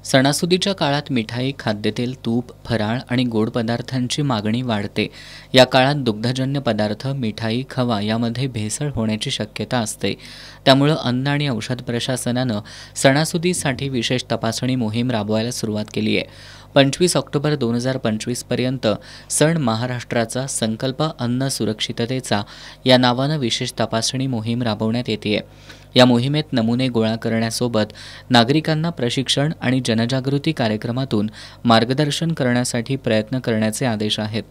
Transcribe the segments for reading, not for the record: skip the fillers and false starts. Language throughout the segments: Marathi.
सणासुदीच्या काळात मिठाई, खाद्यतेल, तूप, फराळ आणि गोड पदार्थांची मागणी वाढते. या काळात दुग्धजन्य पदार्थ, मिठाई, खवा यामध्ये भेसळ होण्याची शक्यता असते. त्यामुळं अन्न आणि औषध प्रशासनानं सणासुदीसाठी विशेष तपासणी मोहीम राबवायला सुरुवात केली आहे. 25 ऑक्टोबर 2025 पर्यंत सण महाराष्ट्राचा संकल्प अन्न सुरक्षिततेचा या नावानं विशेष तपासणी मोहीम राबवण्यात येते. या मोहिमेत नमुने गोळा करण्यासोबत नागरिकांना प्रशिक्षण आणि जनजागृती कार्यक्रमातून मार्गदर्शन करण्यासाठी प्रयत्न करण्याचे आदेश आहेत.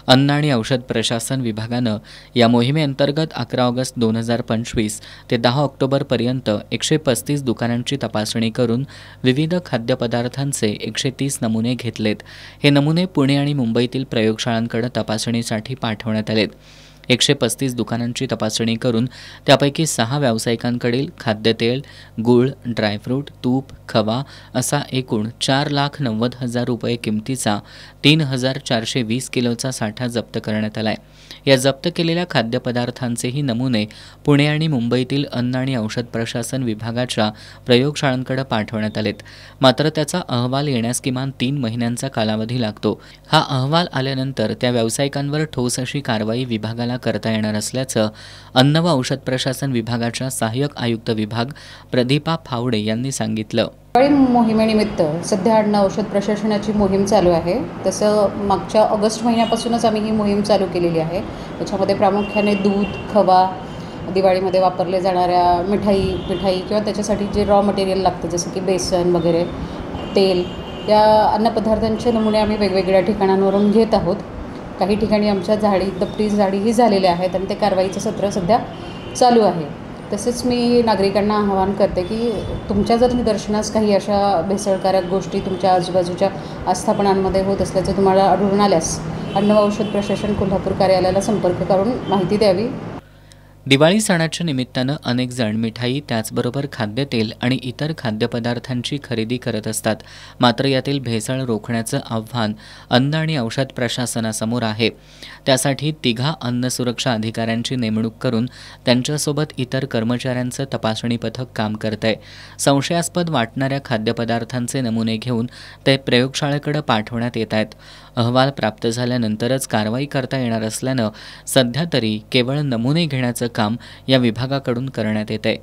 अन्न आणि औषध प्रशासन विभागानं या मोहिमेअंतर्गत 11 ऑगस्ट 2025 ते 10 ऑक्टोबरपर्यंत 135 दुकानांची तपासणी करून विविध खाद्यपदार्थांचे 130 नमुने घेतलेत. हे नमुने पुणे आणि मुंबईतील प्रयोगशाळांकडे तपासणीसाठी पाठवण्यात आलेत. 135 दुकानांची तपासणी करून त्यापैकी 6 व्यावसायिकांकडील खाद्यतेल, गूळ, ड्रायफ्रूट, तूप, खवा असा एकूण 4,90,000 रुपये किमतीचा 3,420 किलोचा साठा जप्त करण्यात आला आहे. या जप्त केलेल्या खाद्यपदार्थांचेही नमुने पुणे आणि मुंबईतील अन्न आणि औषध प्रशासन विभागाच्या प्रयोगशाळांकडे पाठवण्यात आलेत. मात्र त्याचा अहवाल येण्यास किमान 3 महिन्यांचा कालावधी लागतो. हा अहवाल आल्यानंतर त्या व्यावसायिकांवर ठोस अशी कारवाई विभागाला करता येणार असल्याचं अन्न व औषध प्रशासन विभागाच्या सहाय्यक आयुक्त विभाग प्रदीपा फावडे यांनी सांगितलं. दिवाळी मोहिमेनिमित्त सध्या अन्न औषध प्रशासनाची मोहीम चालू आहे. तसं मागच्या ऑगस्ट महिन्यापासूनच आम्ही ही मोहीम चालू केलेली आहे. त्याच्यामध्ये प्रामुख्याने दूध, खवा, दिवाळीमध्ये वापरले जाणाऱ्या मिठाई किंवा त्याच्यासाठी जे रॉ मटेरियल लागतं जसं की बेसन वगैरे, तेल, या अन्नपदार्थांचे नमुने आम्ही वेगवेगळ्या ठिकाणांवरून घेत आहोत. काही ठिकाणी आमच्या दप्तरी जाळीही झालेल्या आहेत आणि ते कारवाईचं सत्र सध्या चालू आहे. तसेच मी नागरिकांना आवाहन करते की तुमच्या जर निदर्शनास काही अशा भेसळकारक गोष्टी तुमच्या आजूबाजूच्या आस्थापनांमध्ये होत असल्याचं तुम्हाला आढळून आल्यास अन्न व औषध प्रशासन कोल्हापूर कार्यालयाला संपर्क करून माहिती द्यावी. दिवाळी सणाच्या निमित्तानं अनेक जण मिठाई त्याचबरोबर खाद्यतेल आणि इतर खाद्यपदार्थांची खरेदी करत असतात. मात्र यातील भेसळ रोखण्याचं आव्हान अन्न आणि औषध प्रशासनासमोर आहे. त्यासाठी 3 अन्न सुरक्षा अधिकाऱ्यांची नेमणूक करून त्यांच्यासोबत इतर कर्मचाऱ्यांचं तपासणी पथक काम करत आहे. संशयास्पद वाटणाऱ्या खाद्यपदार्थांचे नमुने घेऊन ते प्रयोगशाळेकडे पाठवण्यात येत आहेत. अहवाल प्राप्त झाल्यानंतरच कारवाई करता येणार असल्यानं सध्या तरी केवळ नमुने घेण्याचं काम या विभागाकडून करण्यात येत आहे.